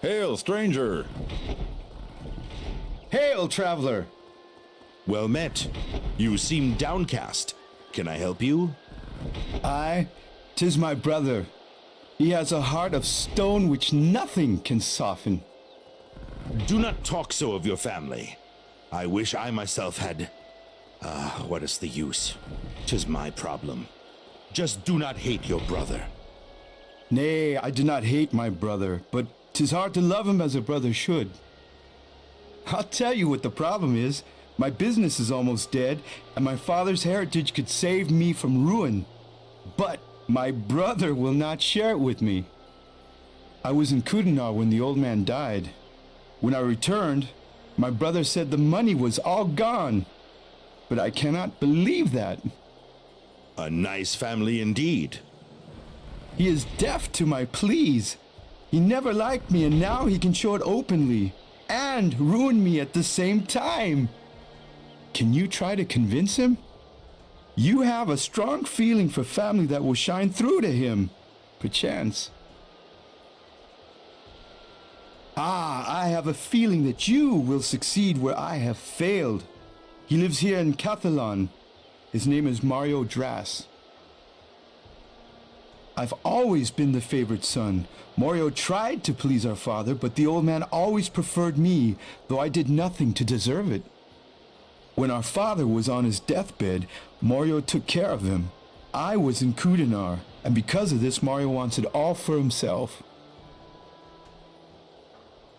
Hail, stranger! Hail, traveler! Well met. You seem downcast. Can I help you? Tis my brother. He has a heart of stone which nothing can soften. Do not talk so of your family. I wish I myself had... what is the use? 'Tis my problem. Just do not hate your brother. Nay, I do not hate my brother, but 'tis hard to love him as a brother should. I'll tell you what the problem is. My business is almost dead, and my father's heritage could save me from ruin. But my brother will not share it with me. I was in Kudanar when the old man died. When I returned, my brother said the money was all gone. But I cannot believe that. A nice family indeed. He is deaf to my pleas. He never liked me, and now he can show it openly and ruin me at the same time. Can you try to convince him? You have a strong feeling for family that will shine through to him, perchance. I have a feeling that you will succeed where I have failed. He lives here in Cathalon. His name is Morio Drass. I've always been the favorite son. Morio tried to please our father, but the old man always preferred me, though I did nothing to deserve it. When our father was on his deathbed, Morio took care of him. I was in Kudanar, and because of this, Morio wants it all for himself.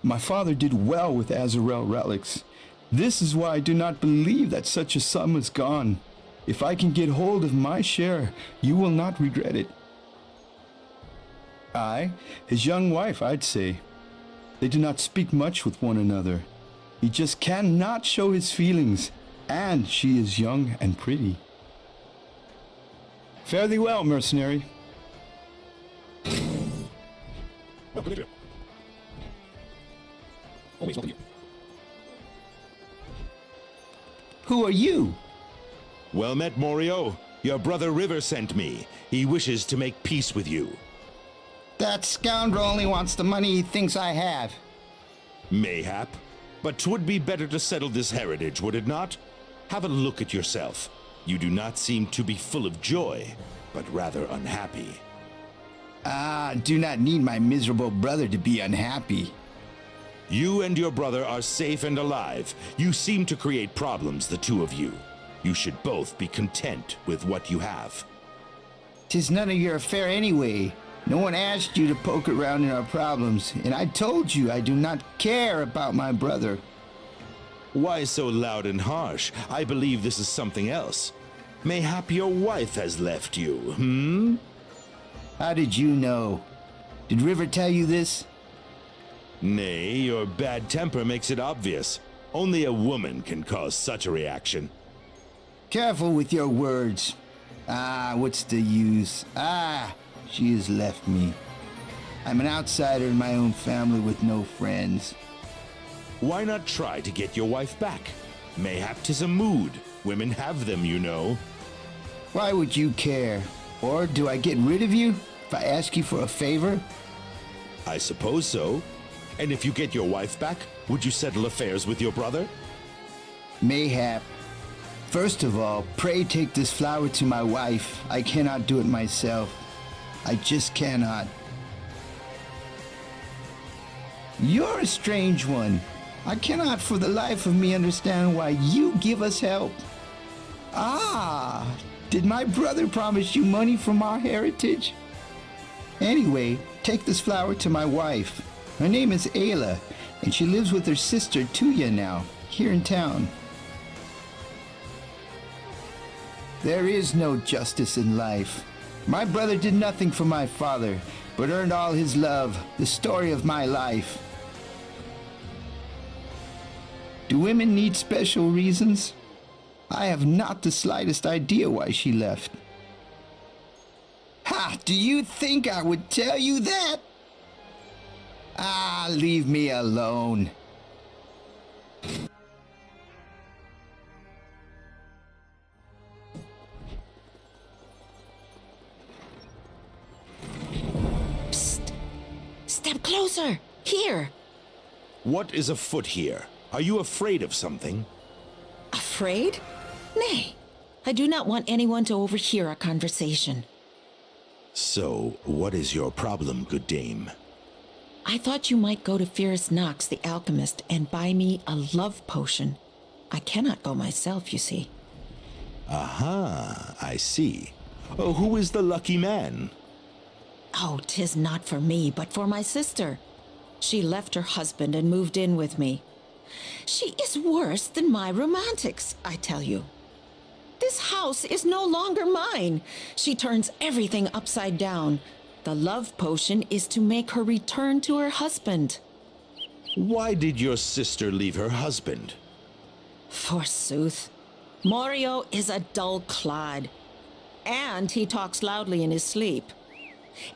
My father did well with Azarel relics. This is why I do not believe that such a sum is gone. If I can get hold of my share, you will not regret it. His young wife, I'd say. They do not speak much with one another. He just cannot show his feelings, and she is young and pretty. Fare thee well, mercenary. Who are you? Well met, Morio. Your brother River sent me. He wishes to make peace with you. That scoundrel only wants the money he thinks I have. Mayhap. But 'twould be better to settle this heritage, would it not? Have a look at yourself. You do not seem to be full of joy, but rather unhappy. Do not need my miserable brother to be unhappy. You and your brother are safe and alive. You seem to create problems, the two of you. You should both be content with what you have. 'Tis none of your affair anyway. No one asked you to poke around in our problems, and I told you I do not care about my brother. Why so loud and harsh? I believe this is something else. Mayhap your wife has left you, How did you know? Did River tell you this? Nay, your bad temper makes it obvious. Only a woman can cause such a reaction. Careful with your words. What's the use? She has left me. I'm an outsider in my own family with no friends. Why not try to get your wife back? Mayhap 'tis a mood. Women have them, you know. Why would you care? Or do I get rid of you if I ask you for a favor? I suppose so. And if you get your wife back, would you settle affairs with your brother? Mayhap. First of all, pray take this flower to my wife. I cannot do it myself. I just cannot. You're a strange one. I cannot for the life of me understand why you give us help. Did my brother promise you money from our heritage? Anyway, take this flower to my wife. Her name is Ayla, and she lives with her sister Thuya now, here in town. There is no justice in life. My brother did nothing for my father, but earned all his love, the story of my life. Do women need special reasons? I have not the slightest idea why she left. Do you think I would tell you that? Leave me alone. Psst! Step closer! Here. What is afoot here? Are you afraid of something? Afraid? Nay, I do not want anyone to overhear our conversation. So, what is your problem, good dame? I thought you might go to Phyrrus Knox, the alchemist, and buy me a love potion. I cannot go myself, you see. Aha, I see. Oh, who is the lucky man? Oh, 'tis not for me, but for my sister. She left her husband and moved in with me. She is worse than my romantics, I tell you. This house is no longer mine. She turns everything upside down. The love potion is to make her return to her husband. Why did your sister leave her husband? Forsooth. Morio is a dull clod. And he talks loudly in his sleep.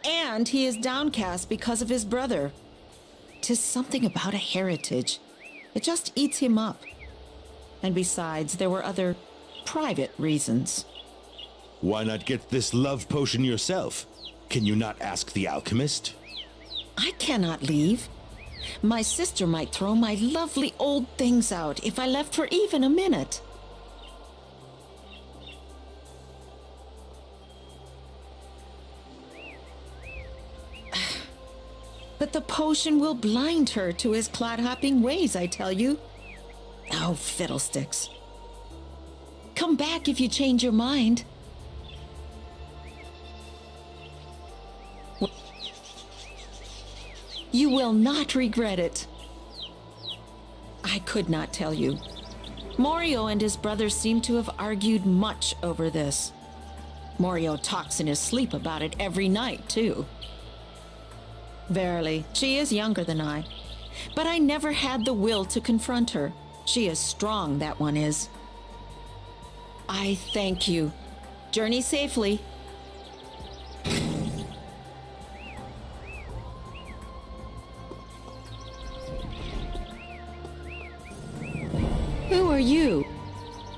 And he is downcast because of his brother. 'Tis something about a heritage. It just eats him up. And besides, there were other private reasons. Why not get this love potion yourself? Can you not ask the alchemist? I cannot leave. My sister might throw my lovely old things out if I left for even a minute. But the potion will blind her to his clod-hopping ways, I tell you. Oh, fiddlesticks. Come back if you change your mind. You will not regret it. I could not tell you. Morio and his brother seem to have argued much over this. Morio talks in his sleep about it every night, too. Verily, she is younger than I. But I never had the will to confront her. She is strong, that one is. I thank you. Journey safely. Who are you?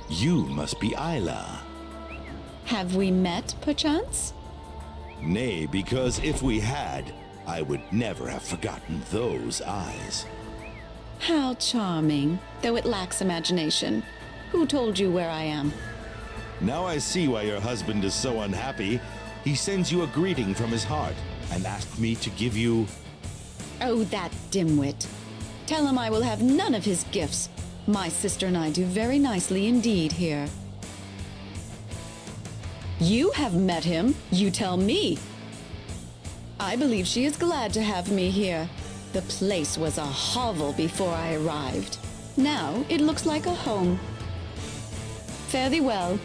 You must be Ayla. Have we met, perchance? Nay, because if we had, I would never have forgotten those eyes. How charming, though it lacks imagination. Who told you where I am? Now I see why your husband is so unhappy. He sends you a greeting from his heart and asked me to give you... Oh, that dimwit. Tell him I will have none of his gifts. My sister and I do very nicely indeed here. You have met him, you tell me. I believe she is glad to have me here. The place was a hovel before I arrived. Now it looks like a home. Fare thee well.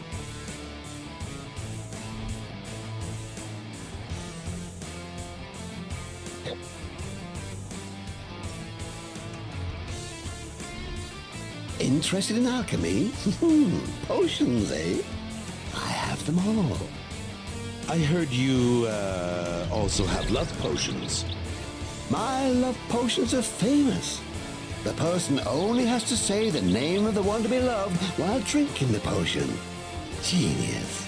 Interested in alchemy? Potions, eh? I have them all. I heard you, also have love potions. My love potions are famous. The person only has to say the name of the one to be loved while drinking the potion. Genius.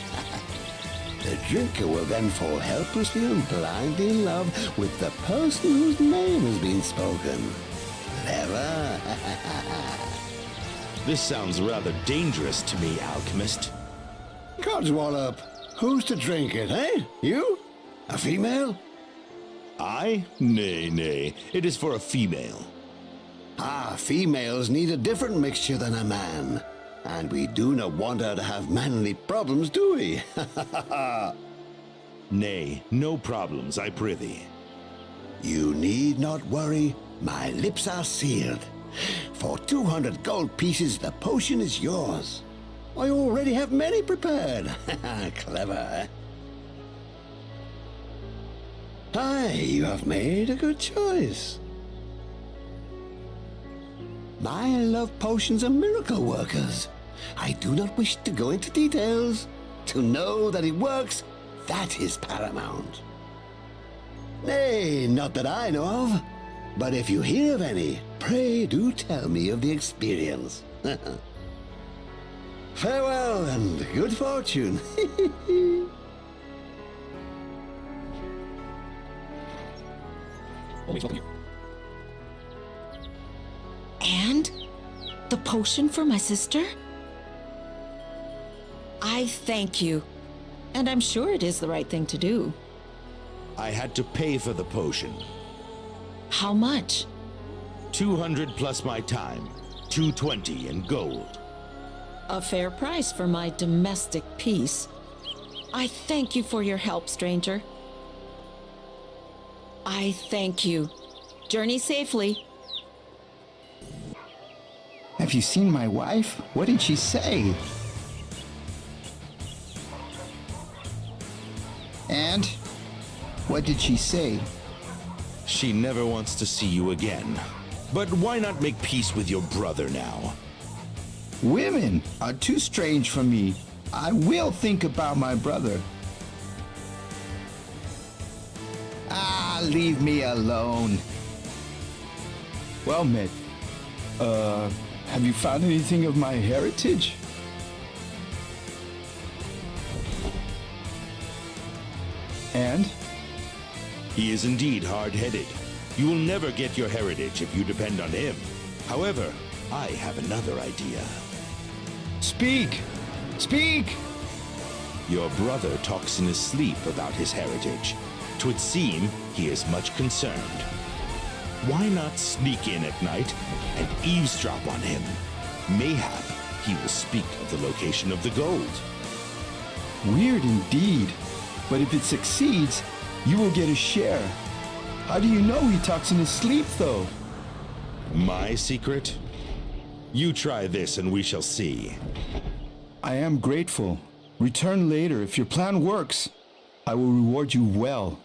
The drinker will then fall helplessly and blindly in love with the person whose name has been spoken. Clever. This sounds rather dangerous to me, alchemist. Codswallop, who's to drink it, eh? You? A female? I? Nay, nay. It is for a female. Ah, females need a different mixture than a man. And we do not want her to have manly problems, do we? Nay, no problems, I prithee. You need not worry. My lips are sealed. For 200 gold pieces, the potion is yours. I already have many prepared. Clever, eh? Aye, you have made a good choice. My love potions are miracle workers. I do not wish to go into details. To know that it works, that is paramount. Nay, not that I know of. But if you hear of any, pray do tell me of the experience. Farewell and good fortune. The potion for my sister? I thank you. And I'm sure it is the right thing to do. I had to pay for the potion. How much? 200 plus my time. 220 in gold. A fair price for my domestic peace. I thank you for your help, stranger. I thank you. Journey safely. Have you seen my wife? What did she say? And what did she say? She never wants to see you again. But why not make peace with your brother now? Women are too strange for me. I will think about my brother. Ah, leave me alone. Well met. Have you found anything of my heritage? And? He is indeed hard-headed. You will never get your heritage if you depend on him. However, I have another idea. Speak! Speak! Your brother talks in his sleep about his heritage. 'Twould seem he is much concerned. Why not sneak in at night and eavesdrop on him? Mayhap he will speak of the location of the gold. Weird indeed. But if it succeeds, you will get a share. How do you know he talks in his sleep, though? My secret? You try this and we shall see. I am grateful. Return later. If your plan works, I will reward you well.